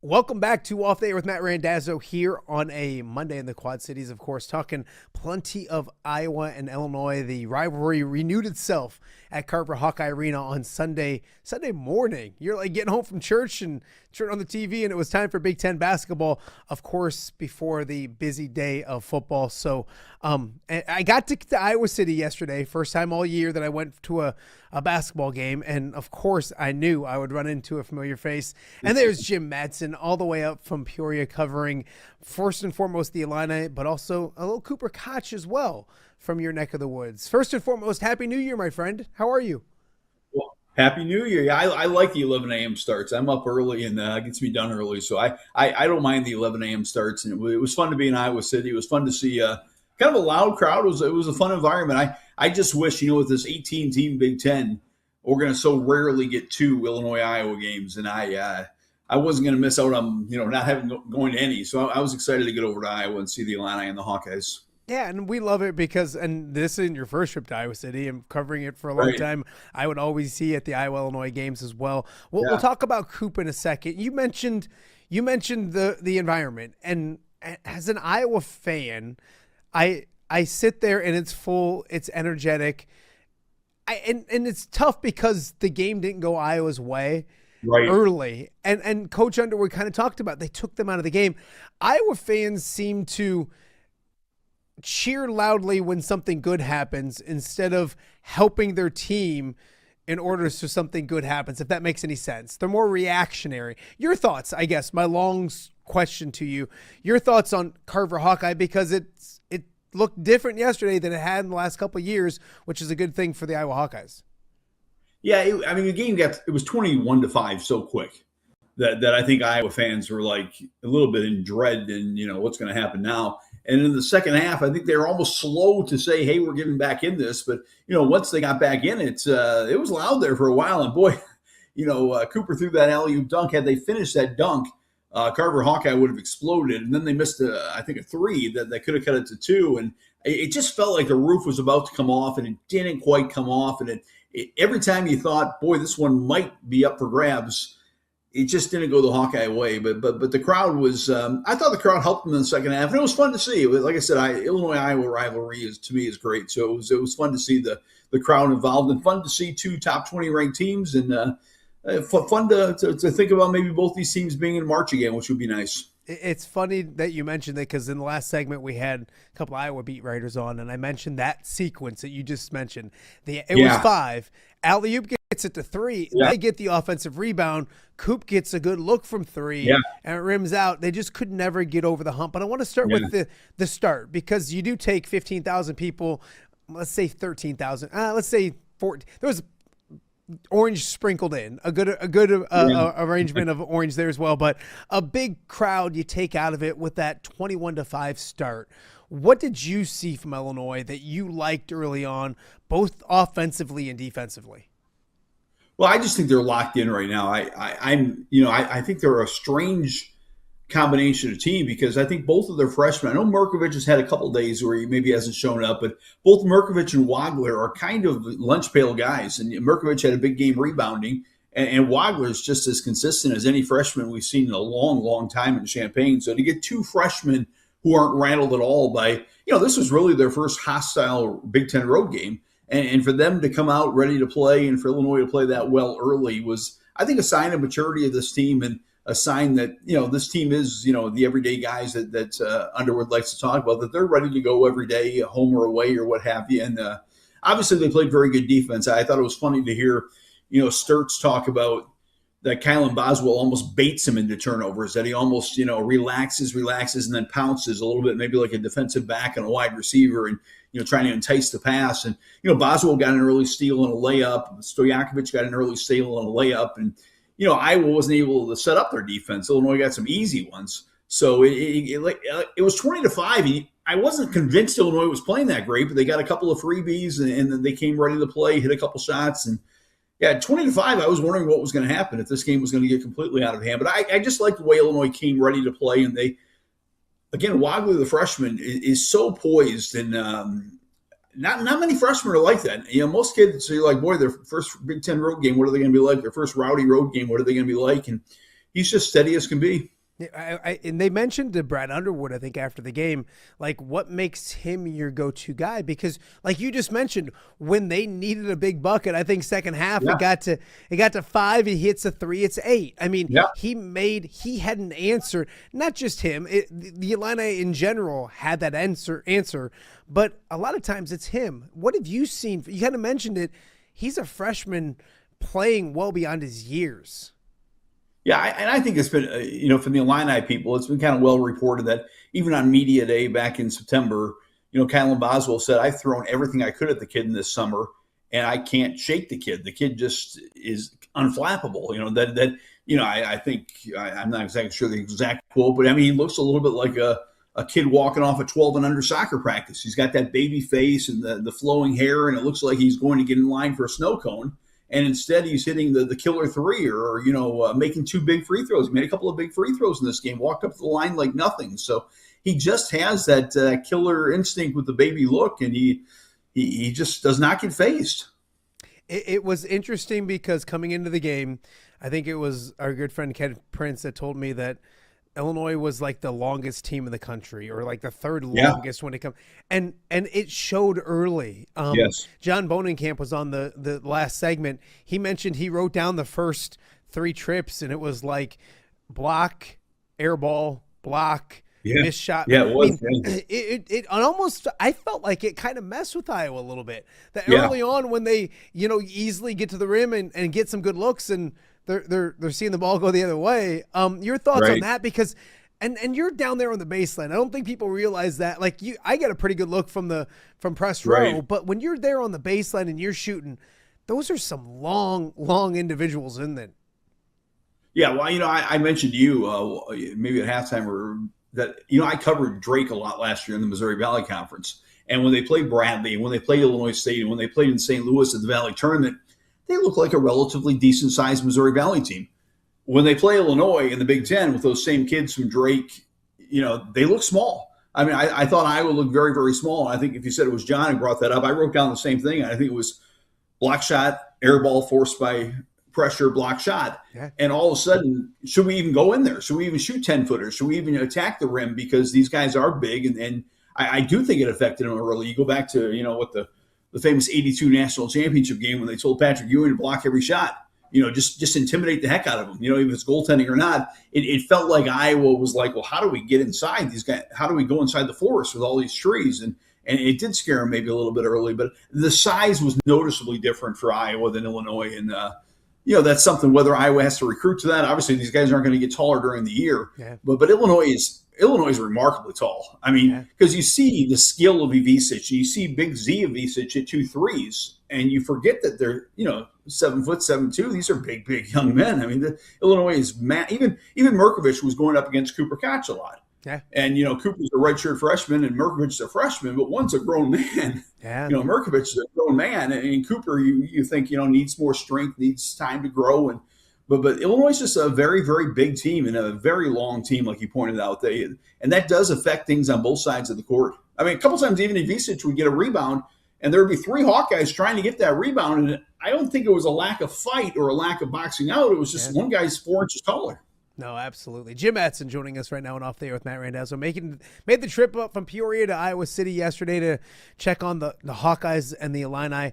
Welcome back to Off the Air with Matt Randazzo here on a Monday in the Quad Cities, of course, talking plenty of Iowa and Illinois. The rivalry renewed itself at Carver Hawkeye Arena on Sunday morning. You're like getting home from church and turn on the TV, and it was time for Big Ten basketball, of course, before the busy day of football. So I got to Iowa City yesterday, first time all year that I went to a basketball game. And of course, I knew I would run into a familiar face. And there's Jim Mattson all the way up from Peoria covering first and foremost the Illini, but also a little Cooper Koch as well from your neck of the woods. First and foremost, Happy New Year, my friend. How are you? Well, Happy New Year. Yeah, I like the 11 a.m. starts. I'm up early and gets me done early. So I don't mind the 11 a.m. starts. And it was fun to be in Iowa City. It was fun to see kind of a loud crowd. It was a fun environment. I just wish, with this 18-team Big Ten, we're going to so rarely get two Illinois-Iowa games. And I wasn't going to miss out on, not going to any. So I was excited to get over to Iowa and see the Illini and the Hawkeyes. Yeah, and we love it because, and this isn't your first trip to Iowa City and covering it for a long time. I would always see at the Iowa-Illinois games as well. We'll talk about Coop in a second. You mentioned the environment, and as an Iowa fan, I sit there and it's full, it's energetic. And it's tough because the game didn't go Iowa's way early. And Coach Underwood kind of talked about they took them out of the game. Iowa fans seem to cheer loudly when something good happens instead of helping their team in order so something good happens, if that makes any sense. They're more reactionary. Your thoughts, I guess, my long question to you, your thoughts on Carver Hawkeye, because it looked different yesterday than it had in the last couple of years, which is a good thing for the Iowa Hawkeyes. Yeah, the game it was 21-5 so quick that I think Iowa fans were like a little bit in dread and, what's going to happen now. And in the second half, I think they were almost slow to say, hey, we're getting back in this. But, once they got back in it, it was loud there for a while. And boy, Cooper threw that alley-oop dunk. Had they finished that dunk, Carver Hawkeye would have exploded. And then they missed, I think, a three that could have cut it to two. And it just felt like the roof was about to come off, and it didn't quite come off. And every time you thought, boy, this one might be up for grabs, it just didn't go the Hawkeye way. But the crowd was I thought the crowd helped them in the second half. And it was fun to see. Like I said, Illinois-Iowa rivalry to me is great. So it was fun to see the crowd involved, and fun to see two top 20 ranked teams, and fun to think about maybe both these teams being in March again, which would be nice. It's funny that you mentioned that, because in the last segment we had a couple of Iowa beat writers on, and I mentioned that sequence that you just mentioned. It was 5. Alley-oop gets it to 3. Yeah. They get the offensive rebound. Coop gets a good look from 3, and it rims out. They just could never get over the hump. But I want to start with the start, because you do take 15,000 people, let's say 13,000, let's say 14. There was orange sprinkled in, a good arrangement of orange there as well, but a big crowd you take out of it with that 21-5 start. What did you see from Illinois that you liked early on, both offensively and defensively? Well, I just think they're locked in right now. I think they're a strange combination of team, because I think both of their freshmen, I know Mirkovich has had a couple of days where he maybe hasn't shown up, but both Mirkovich and Wagler are kind of lunch pail guys. And Mirkovich had a big game rebounding, and Wagler is just as consistent as any freshman we've seen in a long, long time in Champaign. So to get two freshmen who aren't rattled at all by, this was really their first hostile Big Ten road game. And for them to come out ready to play, and for Illinois to play that well early, was, I think, a sign of maturity of this team, and a sign that, this team is, the everyday guys that Underwood likes to talk about, that they're ready to go every day, home or away or what have you. And obviously they played very good defense. I thought it was funny to hear, Sturts talk about that Kylan Boswell almost baits him into turnovers, that he almost, relaxes, and then pounces a little bit, maybe like a defensive back and a wide receiver, and, trying to entice the pass. And, Boswell got an early steal and a layup. Stojakovic got an early steal and a layup. And, Iowa wasn't able to set up their defense. Illinois got some easy ones. So it was 20-5. I wasn't convinced Illinois was playing that great, but they got a couple of freebies, and then they came ready to play, hit a couple shots. And, 20-5, I was wondering what was going to happen, if this game was going to get completely out of hand. But I just like the way Illinois came ready to play. And they, again, Wagler, the freshman, is so poised. And not many freshmen are like that. Most kids, so you're like, boy, their first Big Ten road game, what are they going to be like? Their first rowdy road game, what are they going to be like? And he's just steady as can be. And they mentioned to Brad Underwood, I think, after the game, like, what makes him your go-to guy? Because, like you just mentioned, when they needed a big bucket, I think second half it got to 5. He hits a 3. It's 8. I mean, he had an answer. Not just him. The Illini in general had that answer, but a lot of times it's him. What have you seen? You kind of mentioned it. He's a freshman playing well beyond his years. Yeah, and I think it's been, from the Illini people, it's been kind of well reported that even on media day back in September, Kylan Boswell said, I've thrown everything I could at the kid in this summer, and I can't shake the kid. The kid just is unflappable. I think, I'm not exactly sure the exact quote, but I mean, he looks a little bit like a kid walking off a 12 and under soccer practice. He's got that baby face and the flowing hair, and it looks like he's going to get in line for a snow cone. And instead, he's hitting the killer 3 or making 2 big free throws. He made a couple of big free throws in this game, walked up the line like nothing. So he just has that killer instinct with the baby look, and he just does not get fazed. It was interesting because coming into the game, I think it was our good friend Ken Prince that told me that Illinois was like the longest team in the country, or like the third longest when it comes, and it showed early. Yes. John Bohnenkamp was on the last segment. He mentioned he wrote down the first 3 trips, and it was like block, air ball, block, missed shot. Yeah, it was. It almost, I felt like it kind of messed with Iowa a little bit. That early on when they easily get to the rim and get some good looks, and they're seeing the ball go the other way. Your thoughts on that? Because and you're down there on the baseline. I don't think people realize that. Like I get a pretty good look from press row, but when you're there on the baseline and you're shooting, those are some long individuals in there. Yeah, well, I mentioned to you maybe at halftime that I covered Drake a lot last year in the Missouri Valley Conference, and when they played Bradley, when they played Illinois State, and when they played in St. Louis at the Valley Tournament, they look like a relatively decent-sized Missouri Valley team. When they play Illinois in the Big Ten with those same kids from Drake, they look small. I mean, I thought Iowa looked very, very small. I think if you said it was John who brought that up, I wrote down the same thing. I think it was block shot, air ball forced by pressure, block shot. Yeah. And all of a sudden, should we even go in there? Should we even shoot 10-footers? Should we even attack the rim? Because these guys are big. And I do think it affected them early. You go back to, what the famous 82 national championship game when they told Patrick Ewing to block every shot, just intimidate the heck out of them, if it's goaltending or not. It felt like Iowa was like, well, how do we get inside these guys? How do we go inside the forest with all these trees? And it did scare them maybe a little bit early, but the size was noticeably different for Iowa than Illinois. And, that's something, whether Iowa has to recruit to that. Obviously, these guys aren't going to get taller during the year, but Illinois is remarkably tall. I mean, because you see the skill of Ivisic, you see Big Z Ivisic at 2 threes, and you forget that they're 7 foot 7'2". These are big young men. I mean, Illinois is even Merkovich was going up against Cooper Koch a lot. Yeah. And Cooper's a redshirt freshman and Merkovich's a freshman, but one's a grown man. Yeah. Merkovich is a grown man, and Cooper you think needs more strength, needs time to grow, But Illinois is just a very, very big team and a very long team, like you pointed out. And that does affect things on both sides of the court. I mean, a couple times even Ivisic would get a rebound, and there would be 3 Hawkeyes trying to get that rebound. And I don't think it was a lack of fight or a lack of boxing out. It was just one guy's 4 inches taller. No, absolutely. Jim Mattson joining us right now and off the air with Matt Randazzo. Made the trip up from Peoria to Iowa City yesterday to check on the Hawkeyes and the Illini.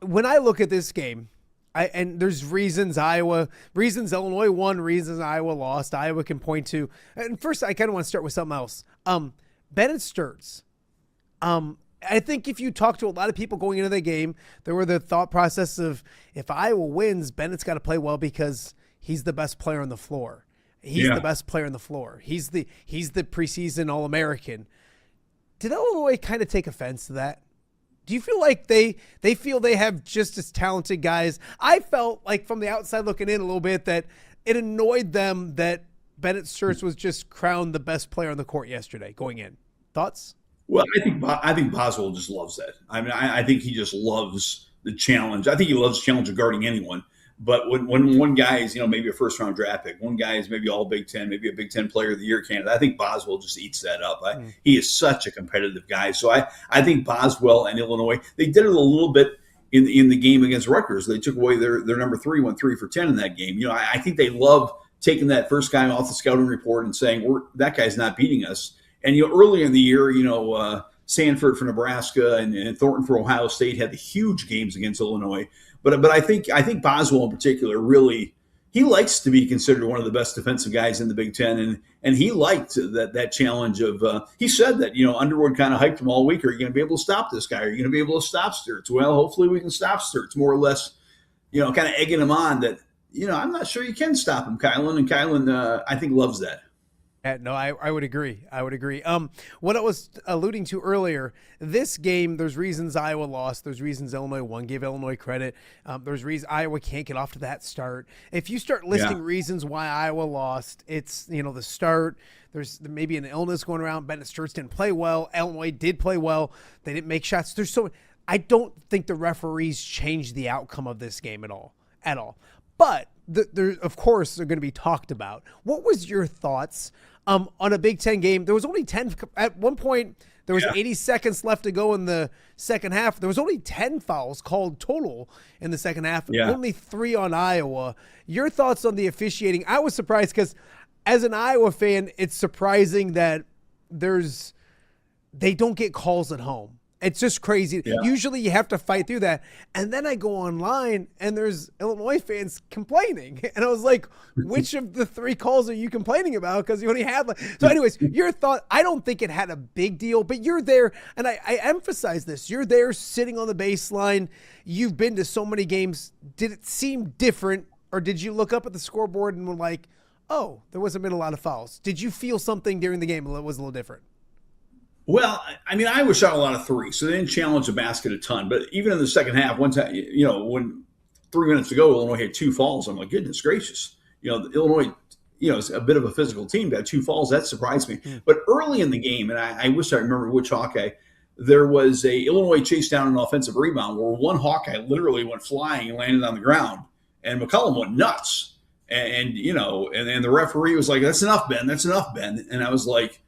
When I look at this game, and there's reasons Illinois won, reasons Iowa lost. Iowa can point to. And first, I kind of want to start with something else. Bennett Sturts. I think if you talk to a lot of people going into the game, there were the thought process of if Iowa wins, Bennett's got to play well because he's the best player on the floor. He's the best player on the floor. He's the preseason All-American. Did Illinois kind of take offense to that? Do you feel like they feel they have just as talented guys? I felt like from the outside looking in a little bit that it annoyed them that Bennett Sturts was just crowned the best player on the court yesterday going in. Thoughts? Well, I think Boswell just loves that. I mean, I think he just loves the challenge. I think he loves challenge of guarding anyone. But when one guy is, maybe a first-round draft pick, one guy is maybe all Big Ten, maybe a Big Ten Player of the Year candidate, I think Boswell just eats that up. He is such a competitive guy. So I think Boswell and Illinois, they did it a little bit in the game against Rutgers. They took away their number 3, went 3 for 10 in that game. I think they love taking that first guy off the scouting report and saying, that guy's not beating us. And, earlier in the year, Sanford for Nebraska and Thornton for Ohio State had the huge games against Illinois. But I think Boswell in particular really, he likes to be considered one of the best defensive guys in the Big Ten, and he liked that challenge of. He said that Underwood kind of hyped him all week. Are you going to be able to stop this guy? Are you going to be able to stop Sturtz? Well, hopefully we can stop Sturtz. More or less, kind of egging him on that. I'm not sure you can stop him, Kylan, and Kylan I think loves that. No, I would agree. What I was alluding to earlier, this game, there's reasons Iowa lost. There's reasons Illinois won. Give Illinois credit. There's reasons Iowa can't get off to that start. If you start listing reasons why Iowa lost, it's, the start. There's maybe an illness going around. Bennett Sturtz didn't play well. Illinois did play well. They didn't make shots. I don't think the referees changed the outcome of this game at all. But there, of course, they're going to be talked about. What was your thoughts on a Big Ten game? There was only 10 at one point. There was 80 seconds left to go in the second half. There was only 10 fouls called total in the second half. Only 3 on Iowa. Your thoughts on the officiating? I was surprised because as an Iowa fan, it's surprising that they don't get calls at home. It's just crazy. Yeah. Usually you have to fight through that. And then I go online and there's Illinois fans complaining. And I was like, which of the 3 calls are you complaining about? Because you only had So anyways, your thought, I don't think it had a big deal, but you're there. And I emphasize this. You're there sitting on the baseline. You've been to so many games. Did it seem different? Or did you look up at the scoreboard and were like, oh, there wasn't been a lot of fouls? Did you feel something during the game that was a little different? Well, Iowa shot a lot of 3, so they didn't challenge the basket a ton. But even in the second half, one time, when 3 minutes to go, Illinois had 2 fouls. I'm like, goodness gracious. Illinois, is a bit of a physical team. To have 2 fouls, that surprised me. But early in the game, and I wish I remember which Hawkeye, there was a Illinois chase down an offensive rebound where one Hawkeye literally went flying and landed on the ground, and McCollum went nuts. And the referee was like, "That's enough, Ben. That's enough, Ben." And I was like,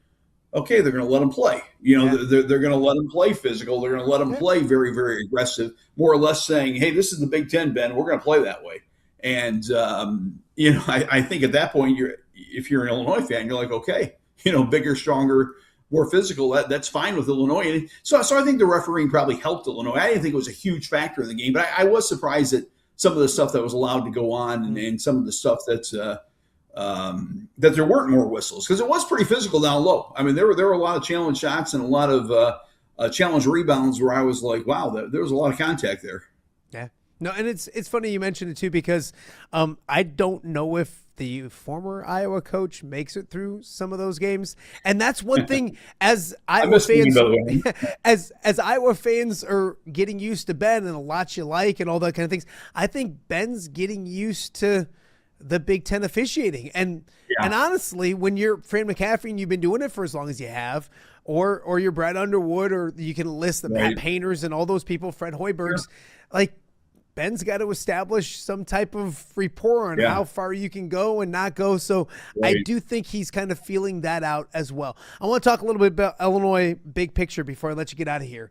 okay, they're going to let them play. They're going to let them play physical. They're going to let them play very, very aggressive, more or less saying, hey, this is the Big Ten, Ben. We're going to play that way. And, I think at that point, if you're an Illinois fan, you're like, okay, bigger, stronger, more physical, that's fine with Illinois. And so I think the refereeing probably helped Illinois. I didn't think it was a huge factor in the game, but I was surprised at some of the stuff that was allowed to go on and some of the stuff that's that there weren't more whistles, because it was pretty physical down low. There were a lot of challenge shots and a lot of challenge rebounds where I was like, wow, there was a lot of contact there. Yeah. No, and it's funny you mentioned it too, because I don't know if the former Iowa coach makes it through some of those games. And that's one thing as Iowa fans, as Iowa fans are getting used to Ben and a lot you like and all that kind of things. I think Ben's getting used to the Big Ten officiating. And honestly, when you're Fran McCaffrey and you've been doing it for as long as you have, or you're Brad Underwood, or you can list the Matt Painters and all those people, Fred Hoibergs, like Ben's got to establish some type of rapport on how far you can go and not go. So I do think he's kind of feeling that out as well. I want to talk a little bit about Illinois big picture before I let you get out of here.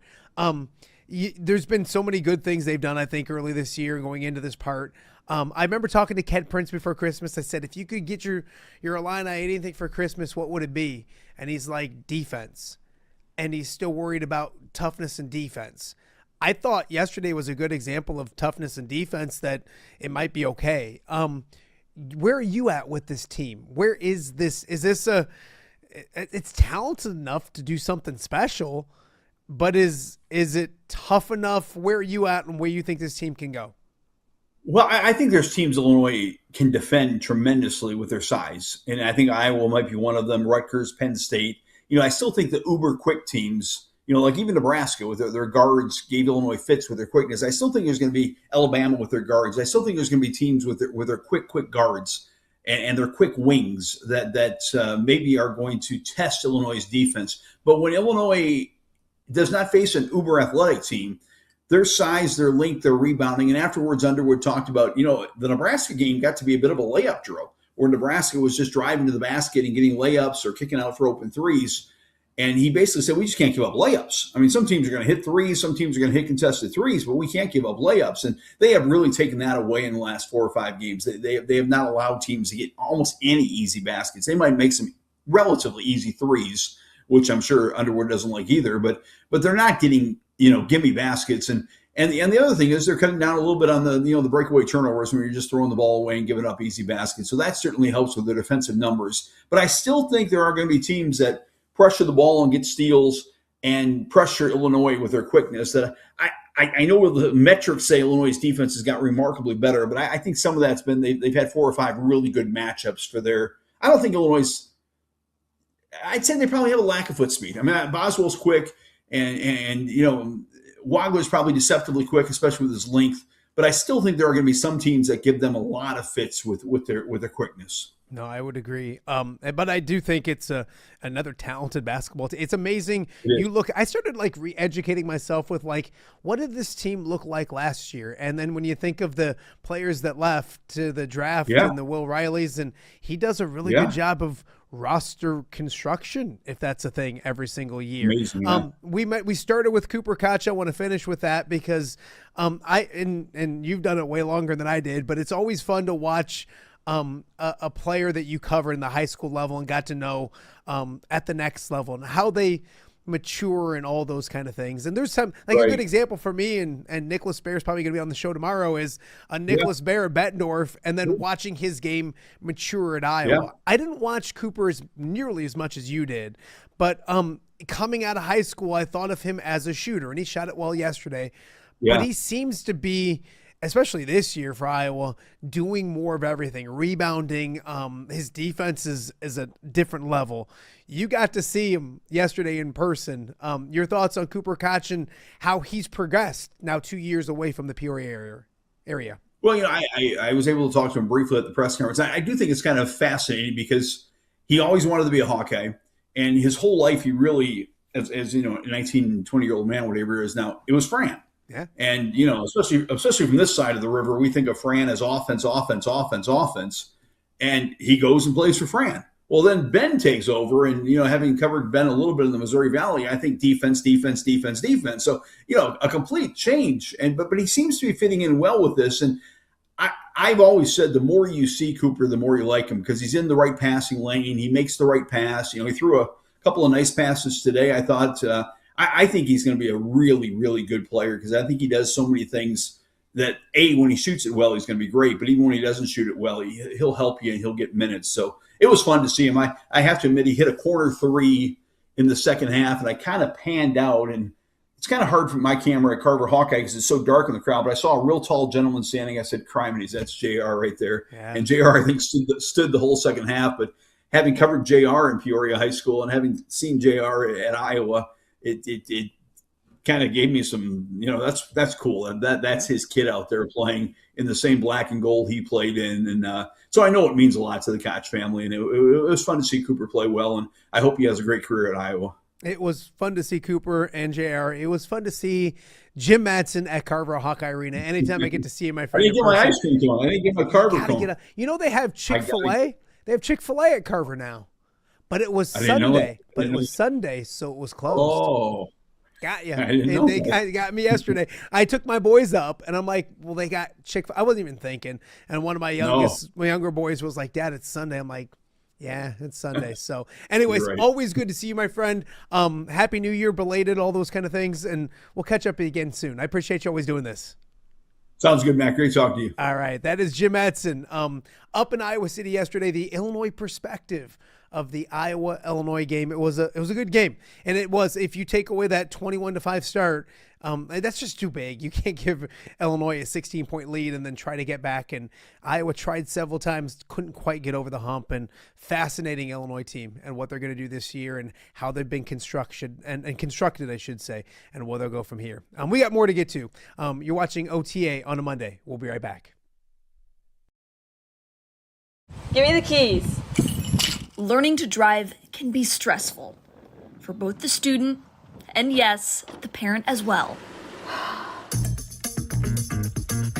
There's been so many good things they've done, I think, early this year going into this part. I remember talking to Ken Prince before Christmas. I said, if you could get your Illini anything for Christmas, what would it be? And he's like, defense. And he's still worried about toughness and defense. I thought yesterday was a good example of toughness and defense, that it might be okay. Where are you at with this team? Where is this? Is this it's talented enough to do something special, but is it tough enough? Where are you at and where you think this team can go? Well, I think there's teams Illinois can defend tremendously with their size. And I think Iowa might be one of them, Rutgers, Penn State. I still think the uber quick teams, like even Nebraska with their guards gave Illinois fits with their quickness. I still think there's going to be Alabama with their guards. I still think there's going to be teams with their quick guards and their quick wings that maybe are going to test Illinois' defense. But when Illinois does not face an uber athletic team, their size, their length, their rebounding, and afterwards Underwood talked about, the Nebraska game got to be a bit of a layup drill where Nebraska was just driving to the basket and getting layups or kicking out for open threes. And he basically said, we just can't give up layups. I mean, some teams are going to hit threes, some teams are going to hit contested threes, but we can't give up layups. And they have really taken that away in the last 4 or 5 games. They have not allowed teams to get almost any easy baskets. They might make some relatively easy threes, which I'm sure Underwood doesn't like either, but they're not getting, gimme baskets. And the other thing is they're cutting down a little bit on the breakaway turnovers when you're just throwing the ball away and giving up easy baskets. So that certainly helps with their defensive numbers. But I still think there are going to be teams that pressure the ball and get steals and pressure Illinois with their quickness. That I know the metrics say Illinois' defense has got remarkably better, but I think some of that's been they've had 4 or 5 really good matchups for their. I don't think Illinois. I'd say they probably have a lack of foot speed. I mean, Boswell's quick, and Wagler's probably deceptively quick, especially with his length. But I still think there are going to be some teams that give them a lot of fits with their quickness. No, I would agree. But I do think it's another talented basketball team. It's amazing. I started re-educating myself with what did this team look like last year? And then when you think of the players that left to the draft and the Will Rileys, and he does a really good job of roster construction, if that's a thing, every single year. Amazing, we started with Cooper Koch. I want to finish with that because and you've done it way longer than I did, but it's always fun to watch a player that you cover in the high school level and got to know at the next level and how they mature and all those kind of things. And there's some a good example for me, and Nicholas Bear is probably going to be on the show tomorrow, is a Nicholas Bear at Bettendorf, and then watching his game mature at Iowa. I didn't watch Cooper nearly as much as you did, but coming out of high school, I thought of him as a shooter, and he shot it well yesterday. But he seems to be, especially this year for Iowa, doing more of everything, rebounding. His defense is a different level. You got to see him yesterday in person. Your thoughts on Cooper Koch and how he's progressed now 2 years away from the Peoria area? Well, I was able to talk to him briefly at the press conference. I do think it's kind of fascinating because he always wanted to be a Hawkeye, and his whole life he really, as a 19, 20-year-old man, whatever he is now, it was Fran. Yeah. And, especially from this side of the river, we think of Fran as offense. And he goes and plays for Fran. Well, then Ben takes over, and, having covered Ben a little bit in the Missouri Valley, I think defense. So, a complete change. But he seems to be fitting in well with this. And I've always said the more you see Cooper, the more you like him because he's in the right passing lane. He makes the right pass. He threw a couple of nice passes today. I thought, I think he's going to be a really, really good player because I think he does so many things that, when he shoots it well, he's going to be great. But even when he doesn't shoot it well, he'll help you and he'll get minutes. So it was fun to see him. I have to admit, he hit a corner 3 in the second half, and I kind of panned out. And it's kind of hard for my camera at Carver Hawkeye because it's so dark in the crowd. But I saw a real tall gentleman standing. I said, "Criminies, that's JR right there." Yeah. And JR, I think, stood the whole second half. But having covered JR in Peoria High School and having seen JR at Iowa, it kind of gave me some, that's cool. And that's his kid out there playing in the same black and gold he played in. And so I know it means a lot to the Koch family. And it was fun to see Cooper play well. And I hope he has a great career at Iowa. It was fun to see Cooper and JR. It was fun to see Jim Mattson at Carver Hawkeye Arena. Anytime I get to see him, my friend. I didn't get my ice cream cone. I didn't get my Carver cone. They have Chick-fil-A. They have Chick-fil-A at Carver now. But it was Sunday. Sunday, so it was closed. Oh. Got you. They got me yesterday. I took my boys up, and I'm like, well, they got Chick-fil-A. I wasn't even thinking. And one of my younger boys was like, Dad, it's Sunday. I'm like, yeah, it's Sunday. So anyways, always good to see you, my friend. Happy New Year, belated, all those kind of things. And we'll catch up again soon. I appreciate you always doing this. Sounds good, Matt. Great talking to you. All right. That is Jim Mattson. Up in Iowa City yesterday, the Illinois perspective of the Iowa-Illinois game. It was a good game. And it was, if you take away that 21-5 start, that's just too big. You can't give Illinois a 16-point lead and then try to get back. And Iowa tried several times, couldn't quite get over the hump. And fascinating Illinois team and what they're going to do this year and how they've been constructed, I should say, and where they'll go from here. We got more to get to. You're watching OTA on a Monday. We'll be right back. Give me the keys. Learning to drive can be stressful for both the student and, yes, the parent as well.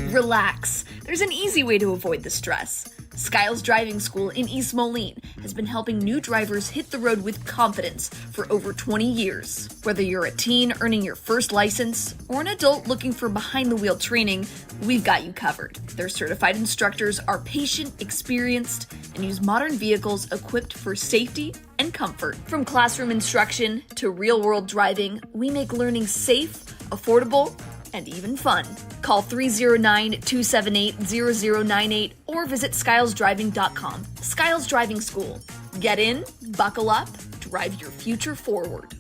Relax. There's an easy way to avoid the stress. Skiles Driving School in East Moline has been helping new drivers hit the road with confidence for over 20 years. Whether you're a teen earning your first license or an adult looking for behind-the-wheel training, we've got you covered. Their certified instructors are patient, experienced, and use modern vehicles equipped for safety and comfort. From classroom instruction to real-world driving, we make learning safe, affordable, and even fun. Call 309-278-0098 or visit skylesdriving.com. Skiles Driving School. Get in, buckle up, drive your future forward.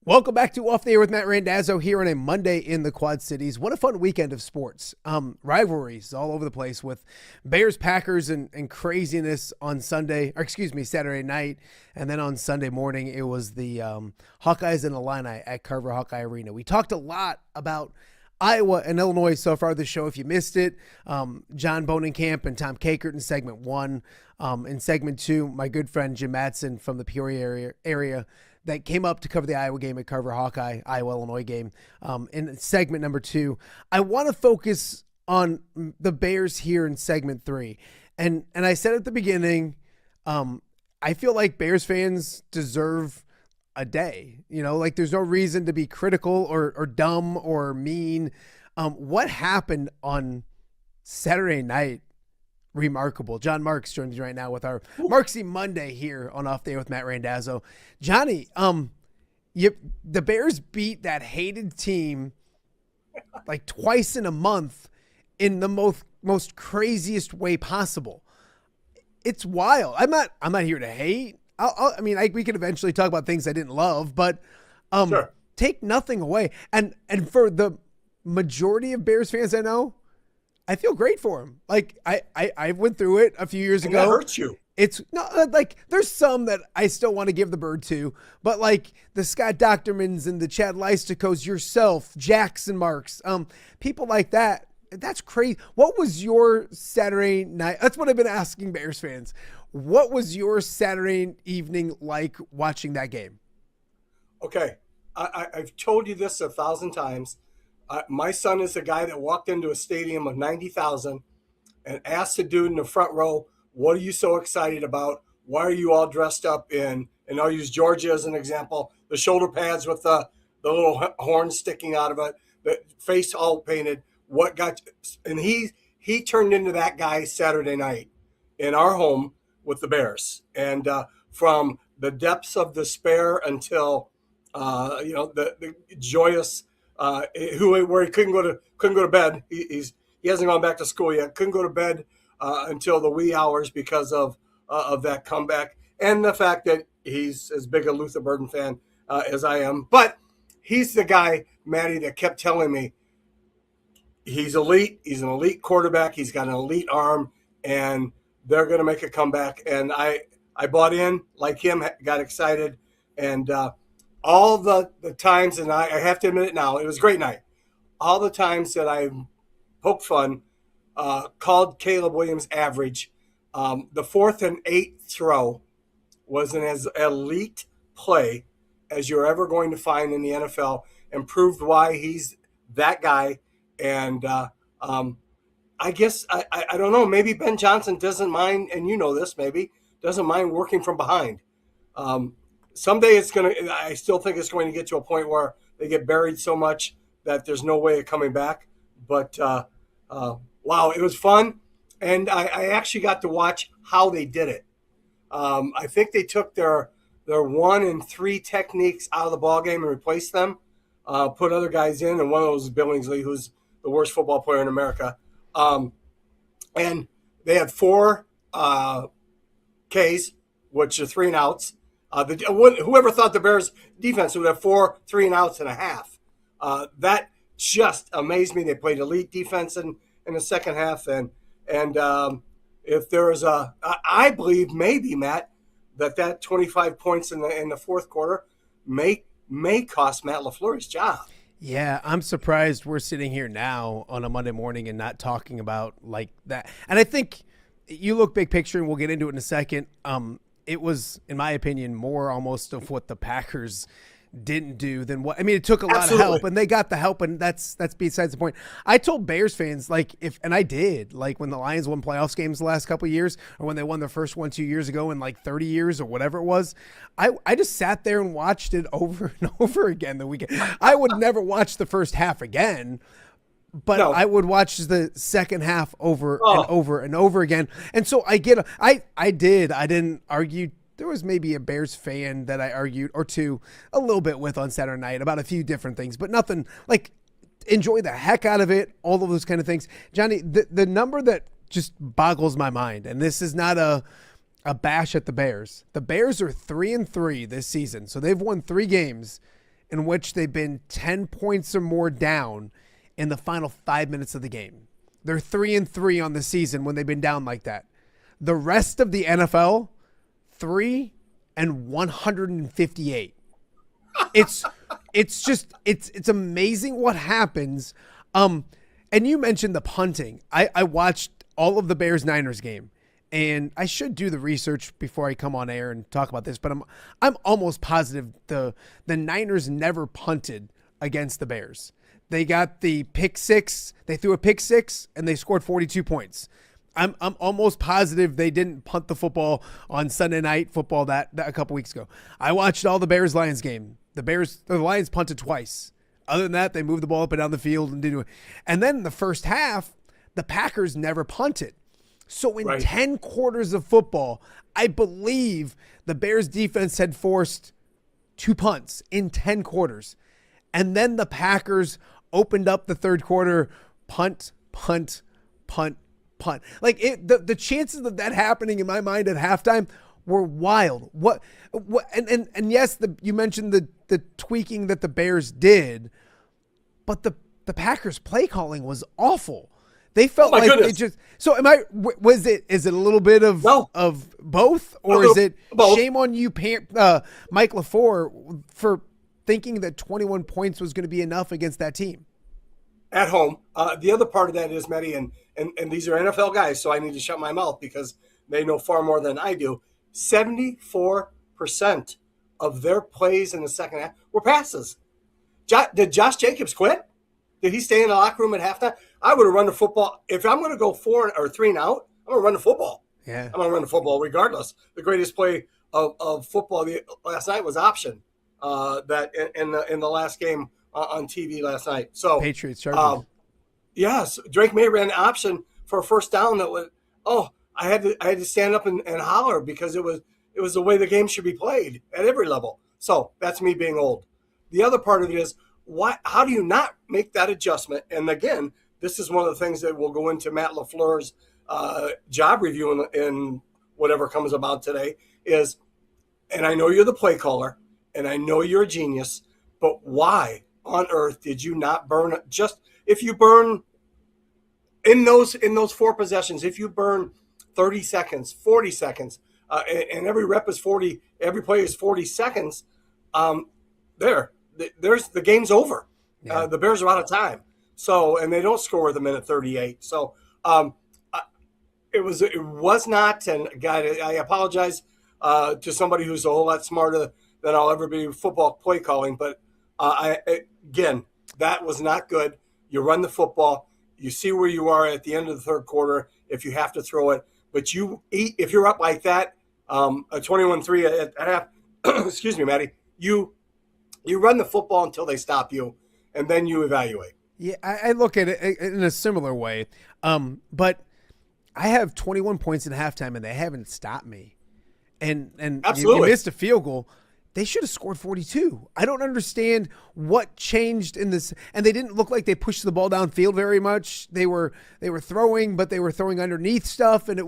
Welcome back to Off the Air with Matt Randazzo here on a Monday in the Quad Cities. What a fun weekend of sports. Rivalries all over the place with Bears, Packers, and craziness on Saturday night. And then on Sunday morning, it was the Hawkeyes and Illini at Carver Hawkeye Arena. We talked a lot about Iowa and Illinois so far this show. If you missed it, John Bohnenkamp and Tom Kakert in segment 1. In segment 2, my good friend Jim Mattson from the Peoria area that came up to cover the Iowa game at Carver Hawkeye, Iowa-Illinois game. In segment number 2, I want to focus on the Bears here in segment 3. And I said at the beginning, I feel like Bears fans deserve a day. Like there's no reason to be critical or dumb or mean. What happened on Saturday night? Remarkable. John Marx joins me right now with our Marxy Monday here on Off the Air with Matt Randazzo. Johnny, the Bears beat that hated team like twice in a month in the most craziest way possible. It's wild. I'm not here to hate. We could eventually talk about things I didn't love, but sure. Take nothing away. And for the majority of Bears fans I know, I feel great for him. Like I went through it a few years ago. That hurts you. It's not like there's some that I still want to give the bird to, but like the Scott Doctermans and the Chad Leisticos, yourself, Jackson Marks, people like that. That's crazy. What was your Saturday night? That's what I've been asking Bears fans. What was your Saturday evening like watching that game? Okay, I've told you this 1,000 times. My son is the guy that walked into a stadium of 90,000 and asked the dude in the front row, "What are you so excited about? Why are you all dressed up in?" And I'll use Georgia as an example. The shoulder pads with the little horn sticking out of it, the face all painted. What got? And he turned into that guy Saturday night in our home with the Bears, and from the depths of despair until the joyous. Where he couldn't go to bed. He hasn't gone back to school yet. Couldn't go to bed until the wee hours because of that comeback and the fact that he's as big a Luther Burden fan as I am. But he's the guy, Matty, that kept telling me he's elite. He's an elite quarterback. He's got an elite arm, and they're going to make a comeback. And I bought in like him, got excited, and. All the times, and I have to admit it now, it was a great night. All the times that I poked fun, called Caleb Williams average, the 4th and 8th throw was an as elite play as you're ever going to find in the NFL and proved why he's that guy. And I guess, I don't know, maybe Ben Johnson doesn't mind, and you know this maybe, doesn't mind working from behind. Someday I still think it's going to get to a point where they get buried so much that there's no way of coming back. But, wow, it was fun. And I actually got to watch how they did it. I think they took their 1 and 3 techniques out of the ballgame and replaced them, put other guys in, and one of those is Billingsley, who's the worst football player in America. And they had 4 Ks, which are 3 and outs. Whoever thought the Bears defense would have 4 3 and outs and a half? That just amazed me. They played elite defense in the second half, and if there is I believe maybe, Matt, that 25 points in the fourth quarter may cost Matt LaFleur's job. Yeah, I'm surprised we're sitting here now on a Monday morning and not talking about like that. And I think you look big picture, and we'll get into it in a second. It was, in my opinion, more almost of what the Packers didn't do than what. I mean, it took a lot of help, and they got the help, and that's besides the point. I told Bears fans, like, and I did, like, when the Lions won playoffs games the last couple of years, or when they won their first one 2 years ago in like 30 years or whatever it was, I just sat there and watched it over and over again the weekend. I would never watch the first half again, but no. I would watch the second half over and over and over again. And so I didn't argue. There was maybe a Bears fan that I argued or two a little bit with on Saturday night about a few different things, but nothing like enjoy the heck out of it, all of those kind of things. Johnny, the number that just boggles my mind, and this is not a bash at the Bears. The Bears are 3-3 this season. So they've won 3 games in which they've been 10 points or more down in the final 5 minutes of the game. They're 3-3 on the season when they've been down like that. The rest of the NFL, 3-158. It's amazing what happens. And you mentioned the punting. I watched all of the Bears-Niners game, and I should do the research before I come on air and talk about this, but I'm almost positive the Niners never punted against the Bears. They got the pick six. They threw a pick six, and they scored 42 points. I'm almost positive they didn't punt the football on Sunday Night Football that a couple weeks ago. I watched all the Bears-Lions game. The Lions punted twice. Other than that, they moved the ball up and down the field and didn't. And then in the first half, the Packers never punted. So in 10 quarters of football, I believe the Bears defense had forced 2 punts in 10 quarters. And then the Packers opened up the third quarter, punt, punt, punt, punt. Like the chances of that happening in my mind at halftime were wild. What and yes, you mentioned the tweaking that the Bears did, but the Packers play calling was awful. They felt like goodness. They just. So is it a little bit of both, or is it both. Shame on you, Mike LaFleur, for thinking that 21 points was going to be enough against that team at home? The other part of that is, Matty, and these are NFL guys, so I need to shut my mouth because they know far more than I do. 74% of their plays in the second half were passes. Did Josh Jacobs quit? Did he stay in the locker room at halftime? I would have run the football. If I'm going to go 4 or 3 and out, I'm going to run the football. Yeah, I'm going to run the football regardless. The greatest play of football last night was option. That in the last game on TV last night. So Patriots Chargers. Yes, Drake May ran option for a first down that was. I had to stand up and holler because it was the way the game should be played at every level. So that's me being old. The other part of it is how do you not make that adjustment? And again, this is one of the things that will go into Matt LaFleur's job review in whatever comes about today is, and I know you're the play caller, and I know you're a genius, but why on earth did you not burn if you burn in those 4 possessions, if you burn 30 seconds, 40 seconds, and every rep is 40, every play is 40 seconds, there's the game's over. Yeah. The Bears are out of time. So, and they don't score with a minute 38. So, it was not, and God, I apologize to somebody who's a whole lot smarter than I'll ever be football play calling. But again, that was not good. You run the football. You see where you are at the end of the third quarter if you have to throw it. But if you're up like that, a 21-3 at half, excuse me, Matty, you run the football until they stop you, and then you evaluate. Yeah, I look at it in a similar way. But I have 21 points in halftime, and they haven't stopped me. And you missed a field goal. They should have scored 42. I don't understand what changed in this. And they didn't look like they pushed the ball downfield very much. They were throwing, but they were throwing underneath stuff. And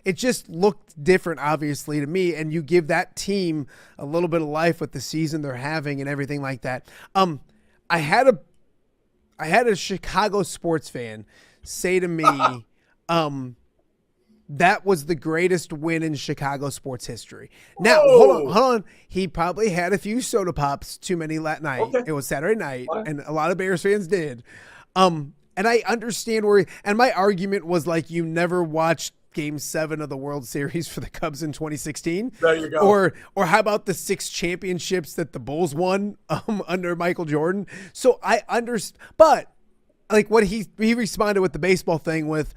it just looked different, obviously, to me. And you give that team a little bit of life with the season they're having and everything like that. I had a Chicago sports fan say to me, that was the greatest win in Chicago sports history. Now, Whoa. hold on. He probably had a few soda pops too many that night. Okay. It was Saturday night, Fine. and a lot of Bears fans did. And I understand and my argument was like, you never watched Game 7 of the World Series for the Cubs in 2016. There you go. Or how about the 6 championships that the Bulls won under Michael Jordan? So I understand, but like what he responded with the baseball thing with,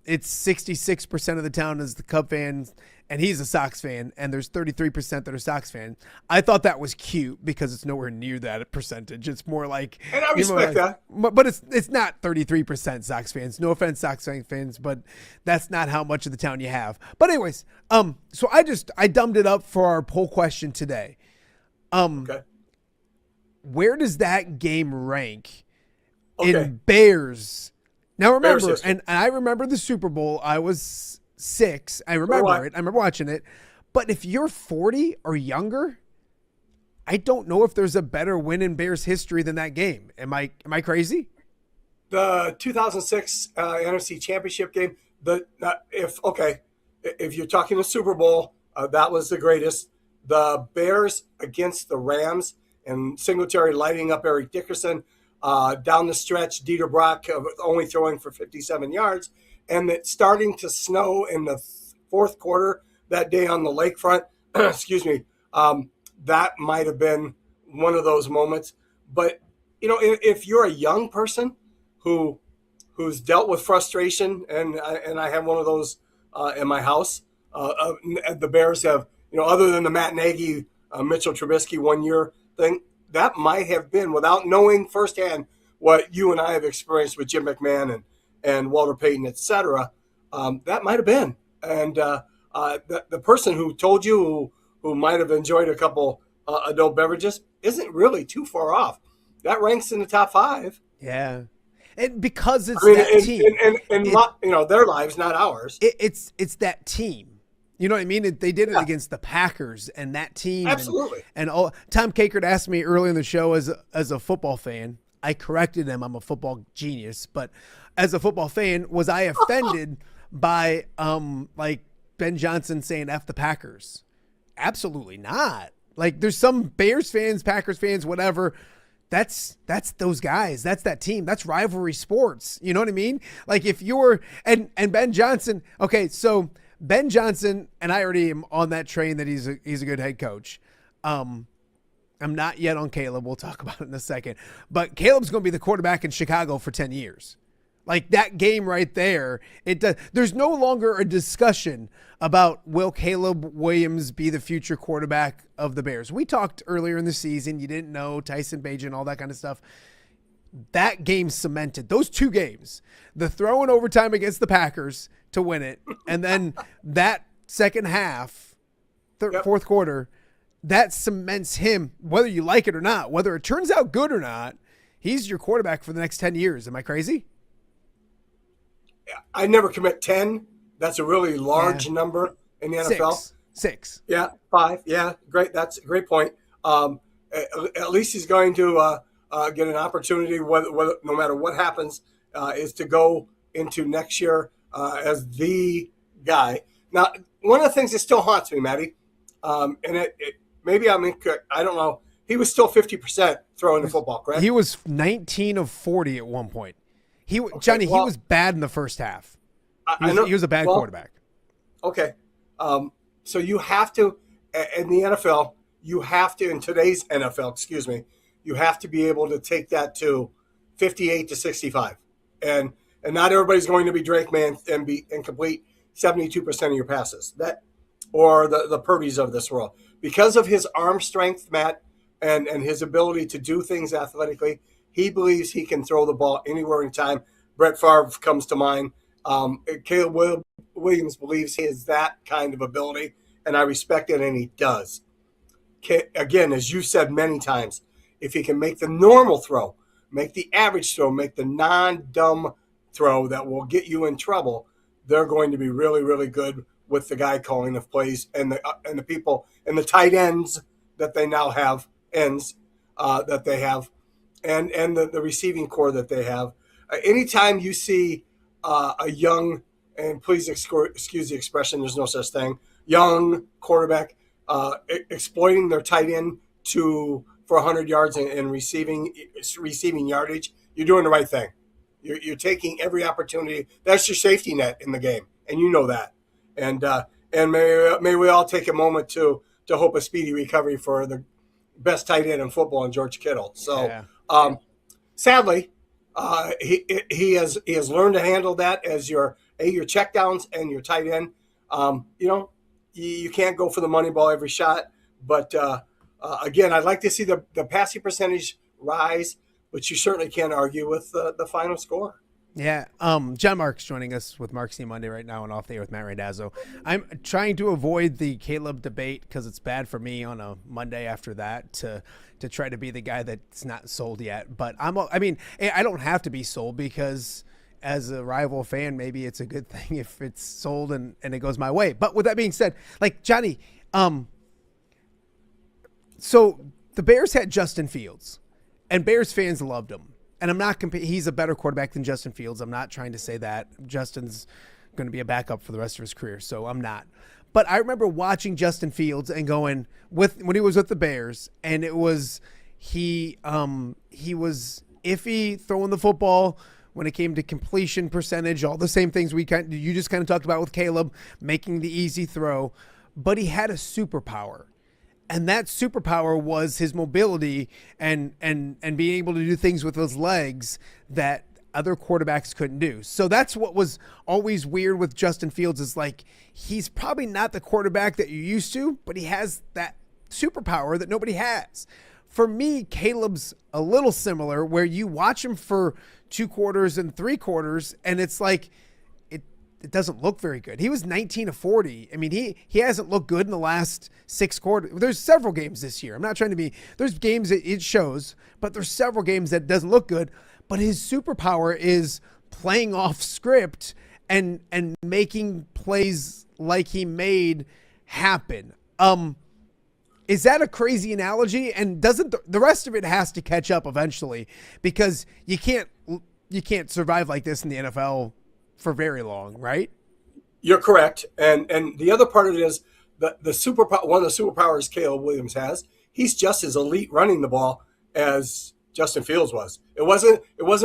it's 66% of the town is the Cub fans, and he's a Sox fan, and there's 33% that are Sox fans. I thought that was cute because it's nowhere near that percentage. It's more like, and I respect that, but it's not 33% Sox fans. No offense, Sox fans, but that's not how much of the town you have. But anyways, so I dumbed it up for our poll question today. okay. Where does that game rank Okay. in Bears? Now remember, Bears and I remember the Super Bowl. I was 6. I remember it. I remember watching it. But if you're 40 or younger, I don't know if there's a better win in Bears history than that game. Am I crazy? The 2006 NFC Championship game. If you're talking the Super Bowl, that was the greatest. The Bears against the Rams and Singletary lighting up Eric Dickerson. Down the stretch, Dieter Brock only throwing for 57 yards, and it starting to snow in the fourth quarter that day on the lakefront. Excuse me. That might have been one of those moments. But, if you're a young person who's dealt with frustration, and I have one of those in my house, the Bears have, other than the Matt Nagy, Mitchell Trubisky 1 year thing, that might have been, without knowing firsthand what you and I have experienced with Jim McMahon and Walter Payton, et cetera, that might have been. And the person who told you who might have enjoyed a couple adult beverages isn't really too far off. That ranks in the top 5. Yeah. And because it's that team. Their lives, not ours. It's that team. You know what I mean? They did it against the Packers and that team. Absolutely. And Tom Kakert asked me earlier in the show as a football fan. I corrected him. I'm a football genius. But as a football fan, was I offended by like Ben Johnson saying F the Packers? Absolutely not. Like there's some Bears fans, Packers fans, whatever. That's those guys. That's that team. That's rivalry sports. You know what I mean? Like if you're and Ben Johnson. Okay, so Ben Johnson, and I already am on that train that he's a good head coach. I'm not yet on Caleb. We'll talk about it in a second. But Caleb's going to be the quarterback in Chicago for 10 years. Like that game right there, there's no longer a discussion about will Caleb Williams be the future quarterback of the Bears. We talked earlier in the season. You didn't know Tyson Bagent, all that kind of stuff. That game cemented those 2 games, the throw in overtime against the Packers to win it. And then that second half, fourth quarter, that cements him, whether you like it or not, whether it turns out good or not, he's your quarterback for the next 10 years. Am I crazy? I never commit 10. That's a really large number in the NFL. 6. Yeah, 5. Yeah, great. That's a great point. At least he's going to get an opportunity, whether no matter what happens, is to go into next year as the guy. Now, one of the things that still haunts me, Matty, and maybe I'm incorrect. I don't know. He was still 50% throwing the football, correct? He was 19 of 40 at one point. He was bad in the first half. He was a bad quarterback. Okay. So you have to, in the NFL, in today's NFL, you have to be able to take that to 58 to 65. And not everybody's going to be Drake Man and complete 72% of your passes. Or the Purdy's of this world. Because of his arm strength, Matt, and his ability to do things athletically, he believes he can throw the ball anywhere in time. Brett Favre comes to mind. Caleb Williams believes he has that kind of ability, and I respect it, and he does. Again, as you said many times, if he can make the normal throw, make the average throw, make the non-dumb throw that will get you in trouble, they're going to be really, really good with the guy calling the plays and the people and the tight ends that they now have, that they have, and the receiving core that they have. Anytime you see a young and please excuse the expression, there's no such thing, young quarterback exploiting their tight end for 100 yards and receiving yardage, you're doing the right thing. You're taking every opportunity. That's your safety net in the game, and you know that. And may we all take a moment to hope a speedy recovery for the best tight end in football, in George Kittle. So, sadly, he has learned to handle that as your checkdowns and your tight end. You can't go for the money ball every shot, but again, I'd like to see the passing percentage rise, but you certainly can't argue with the final score. Yeah. John Marx joining us with Marxy Monday right now and Off the Air with Matt Randazzo. I'm trying to avoid the Caleb debate because it's bad for me on a Monday after that to try to be the guy that's not sold yet. But I don't have to be sold because as a rival fan, maybe it's a good thing if it's sold and it goes my way. But with that being said, like Johnny, so the Bears had Justin Fields and Bears fans loved him. And I'm not he's a better quarterback than Justin Fields. I'm not trying to say that. Justin's going to be a backup for the rest of his career, so I'm not. But I remember watching Justin Fields and going when he was with the Bears, and it was he was iffy throwing the football when it came to completion percentage, all the same things you just kind of talked about with Caleb, making the easy throw, but he had a superpower. And that superpower was his mobility and being able to do things with his legs that other quarterbacks couldn't do. So that's what was always weird with Justin Fields is like, he's probably not the quarterback that you're used to, but he has that superpower that nobody has. For me, Caleb's a little similar where you watch him for 2 quarters and 3 quarters and it's like, it doesn't look very good. He was 19 of 40. I mean, he hasn't looked good in the last 6 quarters. There's several games this year. I'm not trying to be, there's games that it shows, but there's several games that doesn't look good. But his superpower is playing off script and making plays like he made happen. Is that a crazy analogy? And doesn't the rest of it has to catch up eventually because you can't survive like this in the NFL for very long, right? You're correct. And the other part of it is one of the superpowers Caleb Williams has. He's just as elite running the ball as Justin Fields was. It wasn't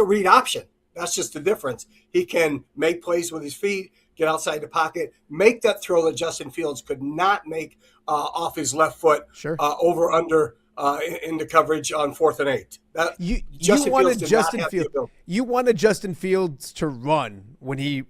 read option. That's just the difference. He can make plays with his feet, get outside the pocket, make that throw that Justin Fields could not make off his left foot, sure. Over under into coverage on 4th and 8. You wanted Justin Fields to run when he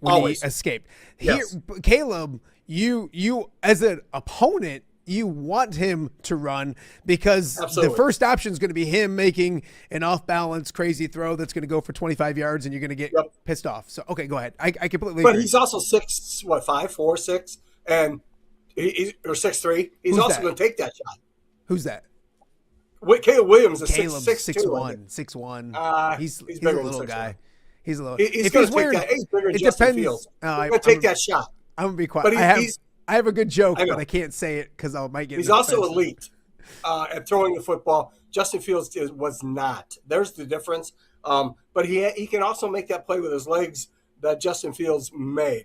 escaped. Yes. Caleb, you as an opponent, you want him to run because Absolutely. The first option is going to be him making an off-balance crazy throw that's going to go for 25 yards and you're going to get pissed off. So, okay, go ahead. I completely agree. But he's also 5'4", 6, and or 6'3". He's also going to take that shot. Who's that? Caleb Williams is 6'1". 6'1". He's a little guy. He's a little. He's going to take that. He's bigger than Justin Fields. He's going to take that shot. I'm going to be quiet. But I have a good joke, but I can't say it because I might get. He's also elite at throwing the football. Justin Fields was not. There's the difference. But he can also make that play with his legs that Justin Fields made.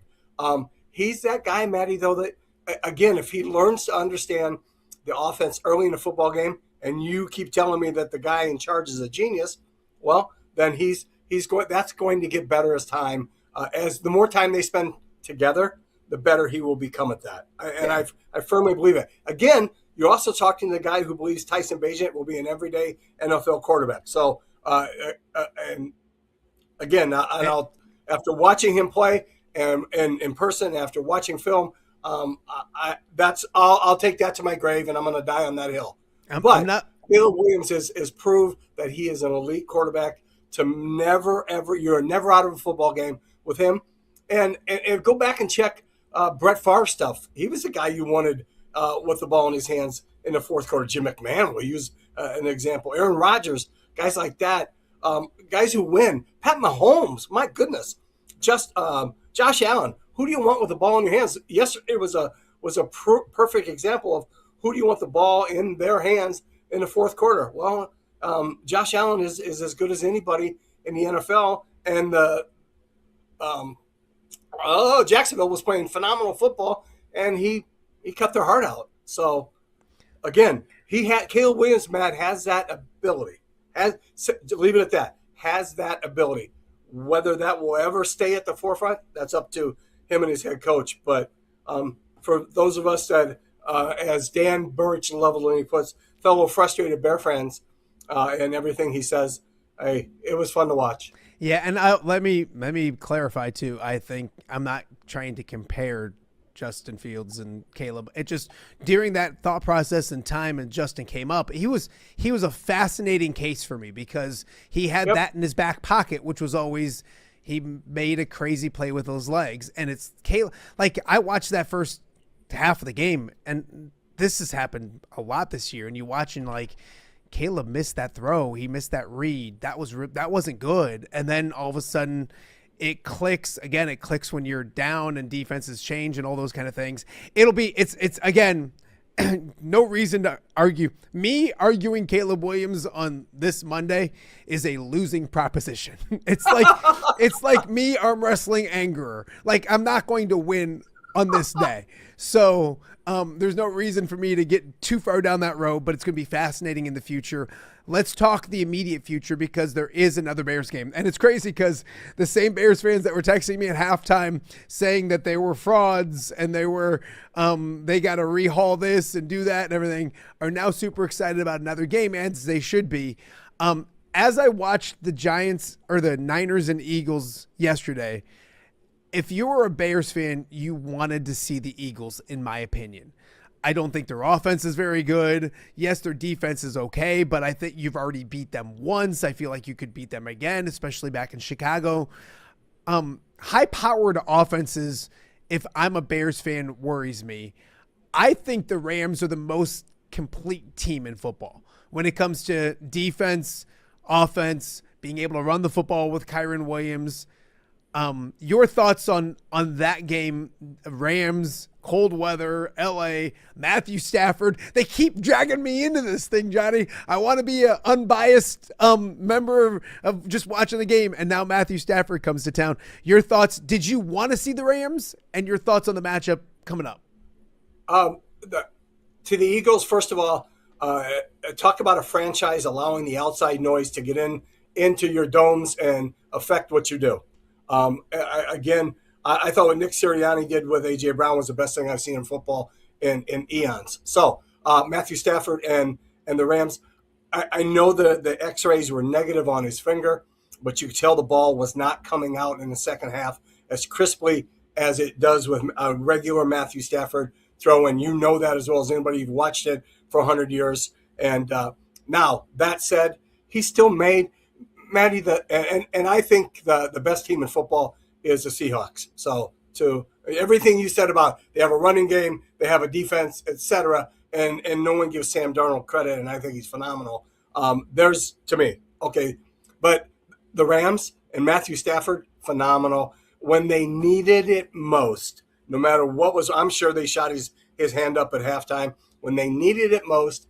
He's that guy, Matty, though, that, again, if he learns to understand the offense early in the football game, and you keep telling me that the guy in charge is a genius, well, then that's going to get better as time. As the more time they spend together, the better he will become at that. I firmly believe it. Again, you're also talking to the guy who believes Tyson Bagent will be an everyday NFL quarterback. So, and again, I'll after watching him play and in person, after watching film, I'll take that to my grave, and I'm going to die on that hill. Caleb Williams has proved that he is an elite quarterback. You're never out of a football game with him. And go back and check Brett Favre stuff. He was the guy you wanted with the ball in his hands in the 4th quarter. Jim McMahon will use an example. Aaron Rodgers, guys like that, guys who win. Pat Mahomes, my goodness. Just Josh Allen. Who do you want with the ball in your hands? Yesterday was a perfect example of who do you want the ball in their hands in the 4th quarter. Well, Josh Allen is as good as anybody in the NFL, and Jacksonville was playing phenomenal football, and he cut their heart out. So again, Caleb Williams, Matt, has that ability. Leave it at that. Has that ability. Whether that will ever stay at the forefront, that's up to him and his head coach. But for those of us that, as Dan Burch leveled when he puts, fellow frustrated Bear fans, and everything he says, hey, it was fun to watch. Yeah, and let me clarify too. I think I'm not trying to compare Justin Fields and Caleb. It just, during that thought process and time, and Justin came up, he was a fascinating case for me because he had that in his back pocket, which was always, he made a crazy play with those legs. And it's Caleb. Like, I watched that first half of the game, and this has happened a lot this year. And you watching, like, Caleb missed that throw. He missed that read. That wasn't good. And then all of a sudden it clicks again. It clicks when you're down and defenses change and all those kind of things. It's again, no reason to argue. Me arguing Caleb Williams on this Monday is a losing proposition. It's like me arm wrestling Angerer. Like, I'm not going to win on this day. So there's no reason for me to get too far down that road, but it's going to be fascinating in the future. Let's talk the immediate future because there is another Bears game. And it's crazy because the same Bears fans that were texting me at halftime saying that they were frauds and they were they got to rehaul this and do that and everything are now super excited about another game, as they should be. As I watched the Giants or the Niners and Eagles yesterday, if you were a Bears fan, you wanted to see the Eagles, in my opinion. I don't think their offense is very good. Yes, their defense is okay, but I think you've already beat them once. I feel like you could beat them again, especially back in Chicago. High-powered offenses, if I'm a Bears fan, worries me. I think the Rams are the most complete team in football when it comes to defense, offense, being able to run the football with Kyren Williams. Your thoughts on that game, Rams, cold weather, LA, Matthew Stafford. They keep dragging me into this thing, Johnny. I want to be an unbiased member of just watching the game, and now Matthew Stafford comes to town. Your thoughts, did you want to see the Rams, and your thoughts on the matchup coming up? To the Eagles, first of all, talk about a franchise allowing the outside noise to get into your domes and affect what you do. I thought what Nick Sirianni did with A.J. Brown was the best thing I've seen in football in eons. So Matthew Stafford and the Rams, I know the X-rays were negative on his finger, but you could tell the ball was not coming out in the second half as crisply as it does with a regular Matthew Stafford throw, and you know that as well as anybody who've watched it for 100 years. And now, that said, he still made – Matty, and I think the best team in football is the Seahawks. So to everything you said about they have a running game, they have a defense, etc., and no one gives Sam Darnold credit, and I think he's phenomenal. There's, to me, okay, but the Rams and Matthew Stafford, phenomenal. When they needed it most, no matter what was, I'm sure they shot his hand up at halftime. When they needed it most,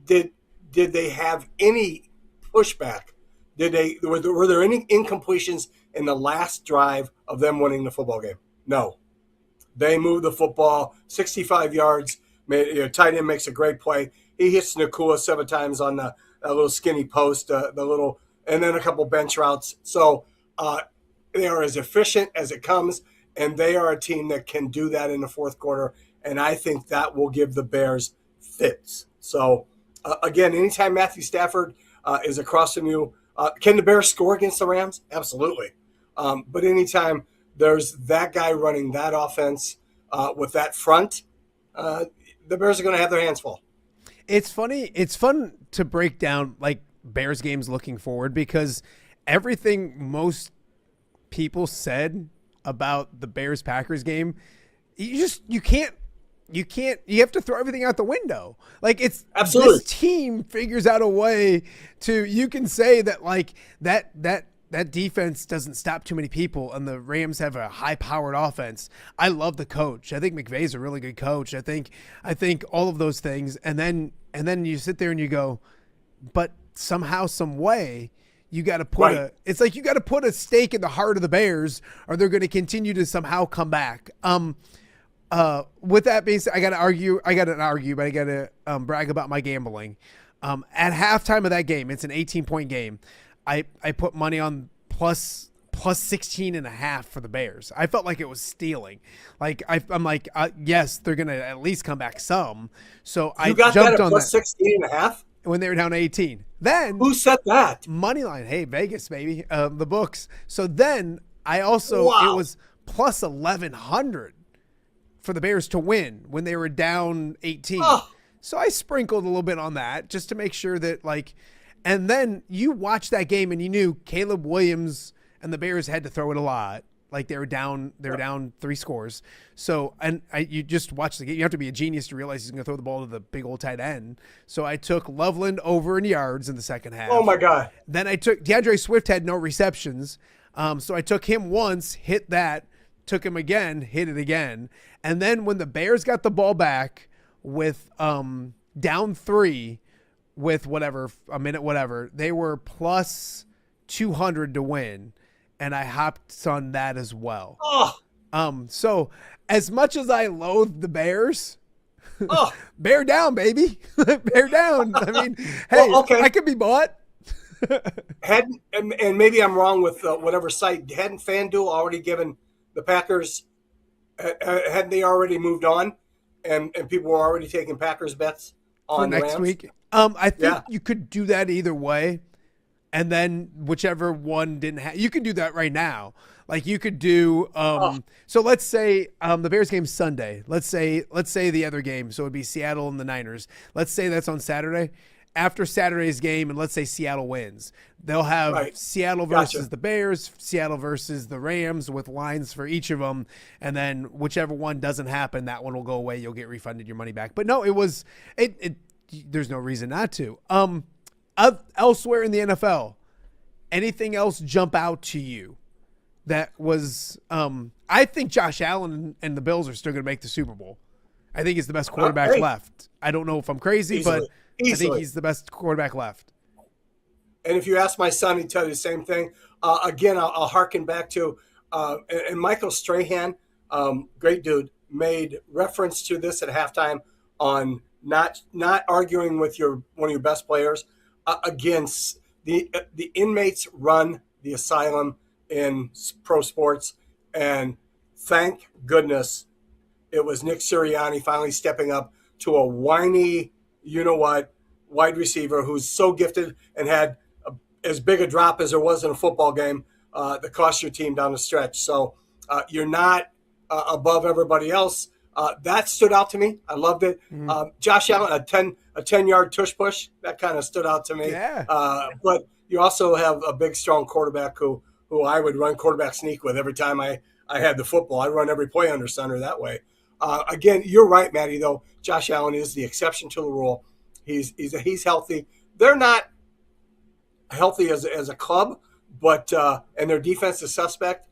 did they have any pushback? Were there any incompletions in the last drive of them winning the football game? No. They moved the football 65 yards. Tight end makes a great play. He hits Nakua 7 times on that little skinny post, and then a couple bench routes. So they are as efficient as it comes, and they are a team that can do that in the fourth quarter, and I think that will give the Bears fits. So, again, anytime Matthew Stafford is across from you, can the Bears score against the Rams? Absolutely. But anytime there's that guy running that offense with that front, the Bears are going to have their hands full. It's funny. It's fun to break down like Bears games looking forward because everything most people said about the Bears-Packers game, you have to throw everything out the window. Like it's absolutely, this team figures out a way to, you can say that like that defense doesn't stop too many people and the Rams have a high powered offense. I love the coach. I think McVay's a really good coach. I think all of those things. And then you sit there and you go, but somehow, some way You got to put it's like you got to put a stake in the heart of the Bears, or they're going to continue to somehow come back. With that being said, I got to brag about my gambling. At halftime of that game, it's an 18-point game. I put money on plus 16.5 for the Bears. I felt like it was stealing. Like I'm like, yes, they're going to at least come back some. So I jumped that at on plus that 16.5 when they were down 18. Then who set that? Money line? Hey, Vegas, baby, the books. So then I also it was plus 1,100 for the Bears to win when they were down 18. Oh. So I sprinkled a little bit on that just to make sure that and then you watched that game and you knew Caleb Williams and the Bears had to throw it a lot. Like they were down 3 scores. So, you just watch the game. You have to be a genius to realize he's going to throw the ball to the big old tight end. So I took Loveland over in yards in the second half. Oh my God. Then I took DeAndre Swift had no receptions. So I took him once, hit that, took him again, hit it again. And then when the Bears got the ball back with down 3 with a minute, they were plus 200 to win. And I hopped on that as well. Oh. So as much as I loathe the Bears, bear down, baby. Bear down. I mean, hey, I could be bought. And maybe I'm wrong with whatever site. Hadn't FanDuel already given the Packers, hadn't they already moved on? And people were already taking Packers bets on for next Rams? week? I think you could do that either way. And then whichever one didn't have, you can do that right now. Like you could do, so let's say the Bears game's Sunday. Let's say the other game. So it'd be Seattle and the Niners. Let's say that's on Saturday. After Saturday's game, and let's say Seattle wins, they'll have Seattle versus the Bears, Seattle versus the Rams with lines for each of them. And then whichever one doesn't happen, that one will go away. You'll get refunded your money back. But no, there's no reason not to. Elsewhere in the NFL, anything else jump out to you that was I think Josh Allen and the Bills are still going to make the Super Bowl. I think he's the best quarterback left. I don't know if I'm crazy, but I think he's the best quarterback left. And if you ask my son, he'd tell you the same thing. Again, I'll harken back to and Michael Strahan, great dude, made reference to this at halftime on not arguing with one of your best players. Against the inmates run the asylum in pro sports, and thank goodness it was Nick Sirianni finally stepping up to a whiny, wide receiver who's so gifted and had as big a drop as there was in a football game that cost your team down the stretch. So you're not above everybody else. That stood out to me. I loved it. Mm-hmm. Josh Allen, a 10-yard tush push, that kind of stood out to me. Yeah. But you also have a big, strong quarterback who I would run quarterback sneak with every time I had the football. I run every play under center that way. Again, you're right, Matty, though. Josh Allen is the exception to the rule. He's healthy. They're not healthy as a club, but and their defense is suspect.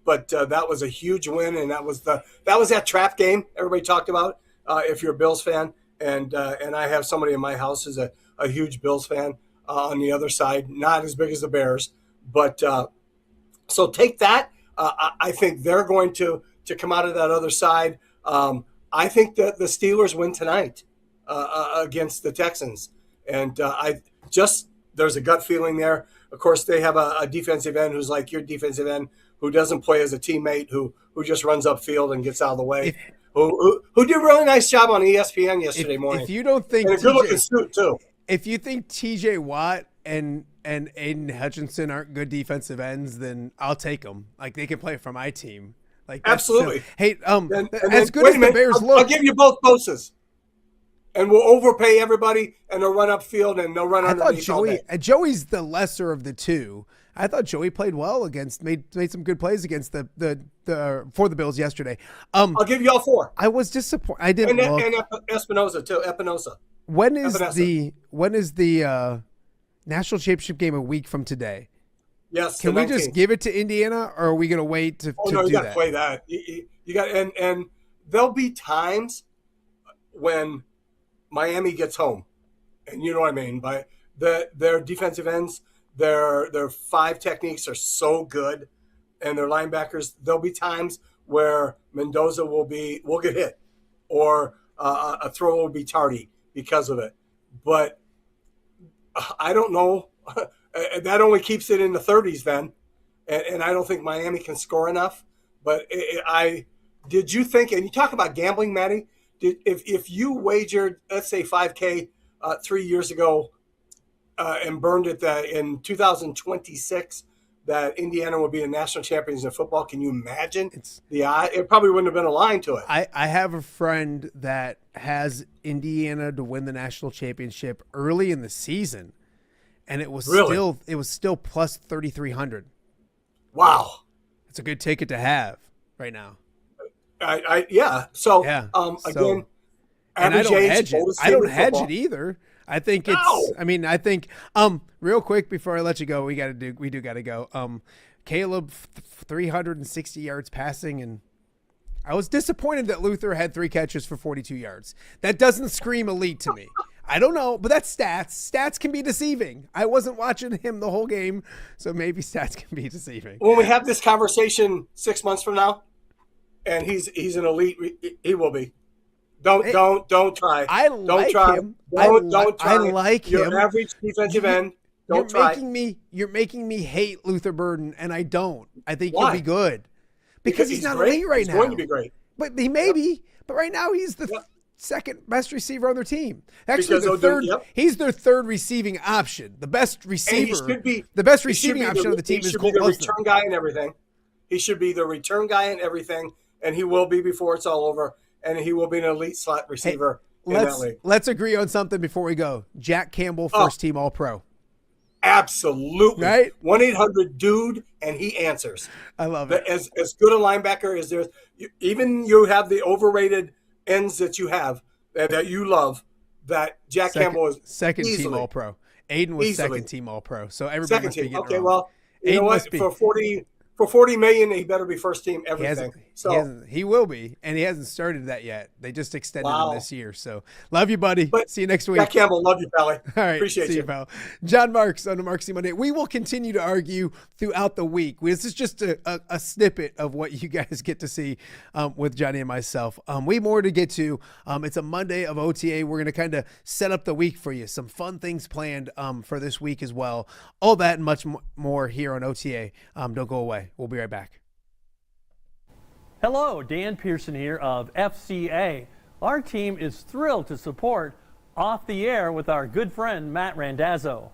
But that was a huge win, and that was that trap game everybody talked about. If you're a Bills fan, and I have somebody in my house who's a huge Bills fan on the other side, not as big as the Bears, but so take that. I think they're going to come out of that other side. I think that the Steelers win tonight against the Texans, and there's a gut feeling there. Of course, they have a defensive end who's like your defensive end, who doesn't play as a teammate, who just runs upfield and gets out of the way, who did a really nice job on ESPN yesterday morning. If you don't think and a good-looking suit too. If you think T.J. Watt and Aiden Hutchinson aren't good defensive ends, then I'll take them. Like they can play for my team. Like absolutely. Hey, and as good as the Bears look, I'll give you both Boses. And we'll overpay everybody, and they'll run upfield, and they'll run underneath. I thought Joey's the lesser of the two. I thought Joey played well made some good plays against for the Bills yesterday. I'll give you all 4. I was disappointed. I didn't look. And Espinosa too. Espinosa. When is the national championship game a week from today? Yes. Can we just give it to Indiana, or are we going to wait to do that? You got to play that. You got and there'll be times when Miami gets home, and you know what I mean by their defensive ends. Their 5 techniques are so good, and their linebackers. There'll be times where Mendoza will get hit, or a throw will be tardy because of it. But I don't know. That only keeps it in the 30s then, and I don't think Miami can score enough. But did you think? And you talk about gambling, Matty. If you wagered, let's say 5K 3 years ago, and burned it that in 2026 that Indiana would be a national champions in football, can you imagine it probably wouldn't have been a line to it. I have a friend that has Indiana to win the national championship early in the season, and it was still plus 3,300. Wow, it's a good ticket to have right now. So again, and I don't hedge it either. I think I think real quick before I let you go, we do got to go. Caleb 360 yards passing, and I was disappointed that Luther had 3 catches for 42 yards. That doesn't scream elite to me. I don't know, but that's stats. Stats can be deceiving. I wasn't watching him the whole game, so maybe stats can be deceiving. When we have this conversation 6 months from now, and he's an elite, he will be. Don't try. Don't try him. Don't try. I like him. Your average defensive end. Don't try. You're making me hate Luther Burden, and I don't. I think Why? he'll be good because he's not great. elite right now. He's going to be great. But he may be. But right now he's the second best receiver on their team. Actually, he's their third receiving option. The best receiver. The best receiving option on the team is Cole Wilson. He should be the return guy and everything. He should be the return guy and everything, and he will be before it's all over. And he will be an elite slot receiver in that league. Let's agree on something before we go. Jack Campbell, first team All-Pro. Absolutely. Right? 1-800-DUDE, and he answers. I love it. As good a linebacker as there's. Even you have the overrated ends that you have, that you love, that Jack Campbell is second easily, team All-Pro. Aiden was second team All-Pro. So everybody must be getting okay, wrong. well, you know what? For $40 million, he better be first team everything. He will be, and he hasn't started that yet. They just extended him this year. So love you, buddy. See you next week. Jack Campbell, love you, pally. All right, appreciate see you, pal. John Marx on the Marksy Monday. We will continue to argue throughout the week. This is just a snippet of what you guys get to see with Johnny and myself. We have more to get to. It's a Monday of OTA. We're going to kind of set up the week for you. Some fun things planned for this week as well. All that and much more here on OTA. Don't go away. We'll be right back. Hello, Dan Pearson here of FCA. Our team is thrilled to support Off the Air with our good friend Matt Randazzo.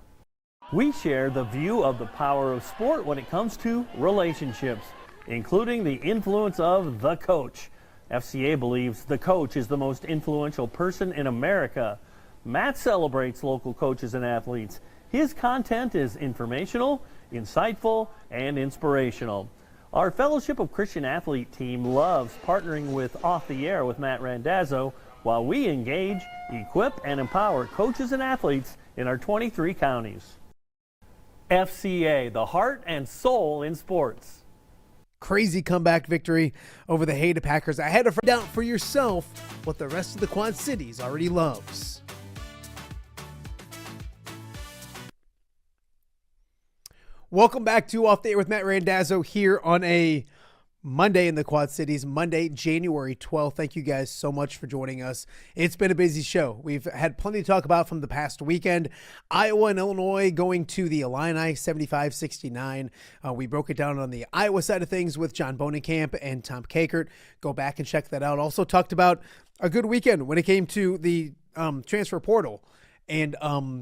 We share the view of the power of sport when it comes to relationships, including the influence of the coach. FCA believes the coach is the most influential person in America. Matt celebrates local coaches and athletes. His content is informational, insightful, and inspirational. Our Fellowship of Christian Athlete team loves partnering with Off the Air with Matt Randazzo while we engage, equip, and empower coaches and athletes in our 23 counties. FCA, the heart and soul in sports. Crazy comeback victory over the Hayden Packers. I had to find out for yourself what the rest of the Quad Cities already loves. Welcome back to Off the Air with Matt Randazzo here on a Monday in the Quad Cities, Monday, January 12th. Thank you guys so much for joining us. It's been a busy show. We've had plenty to talk about from the past weekend. Iowa and Illinois going to the Illini 75-69. We broke it down on the Iowa side of things with John Bohnenkamp and Tom Kakert. Go back and check that out. Also talked about a good weekend when it came to the transfer portal and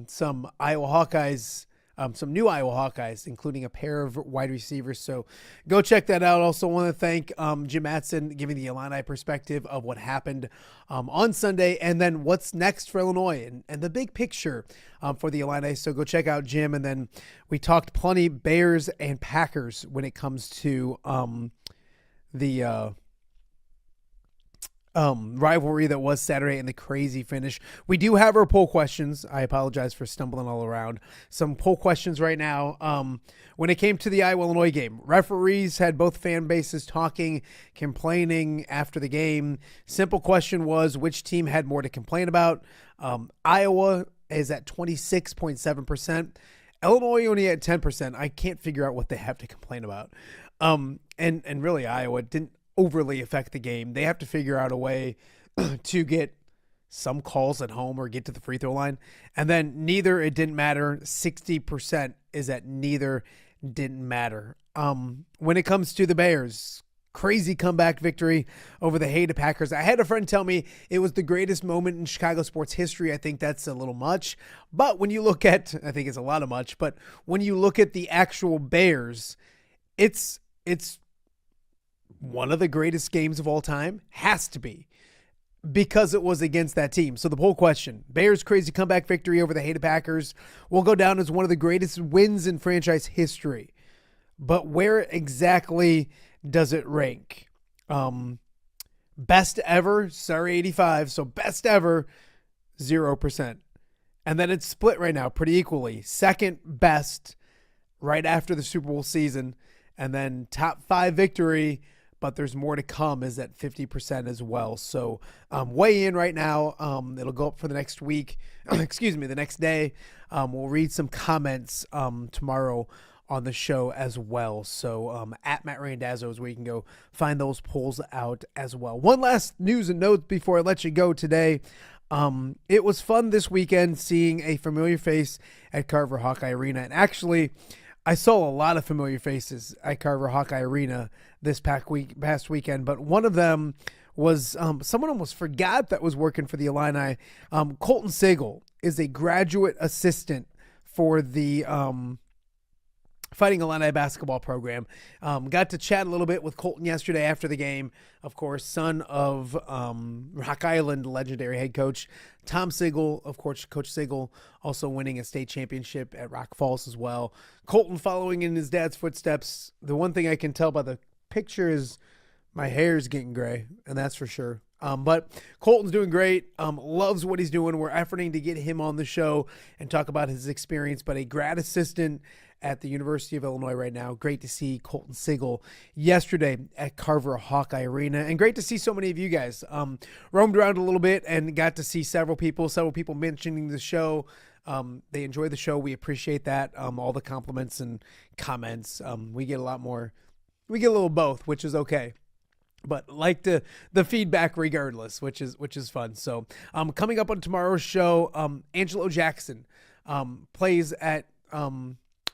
some Iowa Hawkeyes. Some new Iowa Hawkeyes, including a pair of wide receivers. So go check that out. Also want to thank Jim Mattson giving the Illini perspective of what happened on Sunday and then what's next for Illinois and the big picture for the Illini. So go check out Jim. And then we talked plenty Bears and Packers when it comes to the rivalry that was Saturday and the crazy finish. We do have our poll questions. I apologize for stumbling all around. Some poll questions right now. When it came to the Iowa-Illinois game, referees had both fan bases talking, complaining after the game. Simple question was, which team had more to complain about? Iowa is at 26.7%. Illinois only at 10%. I can't figure out what they have to complain about. And really Iowa didn't overly affect the game. They have to figure out a way to get some calls at home or get to the free throw line. And then neither it didn't matter. 60% is that neither didn't matter. When it comes to the Bears, crazy comeback victory over the hated Packers. I had a friend tell me it was the greatest moment in Chicago sports history. I think that's a little much. But when you look at, I think it's a lot of much, but when you look at the actual Bears, it's one of the greatest games of all time. Has to be. Because it was against that team. So the poll question, Bears' crazy comeback victory over the hated Packers will go down as one of the greatest wins in franchise history. But where exactly does it rank? Best ever, sorry, 85. So best ever, 0%. And then it's split right now pretty equally. Second best right after the Super Bowl season. And then top 5 victory, but there's more to come, is at 50% as well. So weigh in right now. It'll go up for the next week. The next day. We'll read some comments tomorrow on the show as well. So at Matt Randazzo is where you can go find those polls out as well. One last news and note before I let you go today. It was fun this weekend seeing a familiar face at Carver Hawkeye Arena. And actually, I saw a lot of familiar faces at Carver Hawkeye Arena this past weekend, but one of them was someone almost forgot that was working for the Illini. Colton Sigel is a graduate assistant for the Fighting Illini basketball program. Got to chat a little bit with Colton yesterday after the game. Of course, son of Rock Island legendary head coach Tom Sigel. Of course, Coach Sigel also winning a state championship at Rock Falls as well. Colton following in his dad's footsteps. The one thing I can tell by the picture is my hair is getting gray, and that's for sure. But Colton's doing great. Loves what he's doing. We're efforting to get him on the show and talk about his experience, but a grad assistant at the University of Illinois right now. Great to see Colton Sigel yesterday at Carver Hawkeye Arena, and great to see so many of you guys. Roamed around a little bit and got to see several people mentioning the show. They enjoy the show. We appreciate that. All the compliments and comments. We get a lot more. We get a little both, which is okay. But like the feedback regardless, which is fun. So coming up on tomorrow's show, Angelo Jackson plays at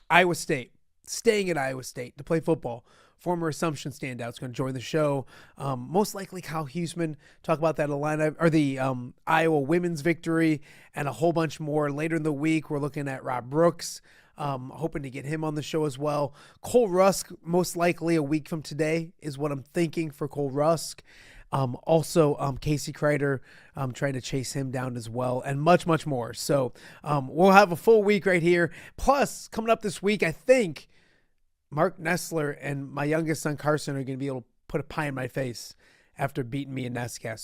Iowa State, staying at Iowa State to play football. Former Assumption standout's going to join the show. Most likely Kyle Huseman, talk about that Illini or the Iowa women's victory and a whole bunch more later in the week. We're looking at Rob Brooks. Hoping to get him on the show as well. Cole Rusk, most likely a week from today is what I'm thinking for Cole Rusk. Also, Casey Kreider, trying to chase him down as well, and much, much more. So we'll have a full week right here. Plus, coming up this week, I think Mark Nessler and my youngest son Carson are going to be able to put a pie in my face after beating me in Nestcast.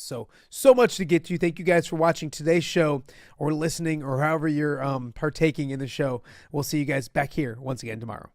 So much to get to. Thank you guys for watching today's show or listening or however you're partaking in the show. We'll see you guys back here once again tomorrow.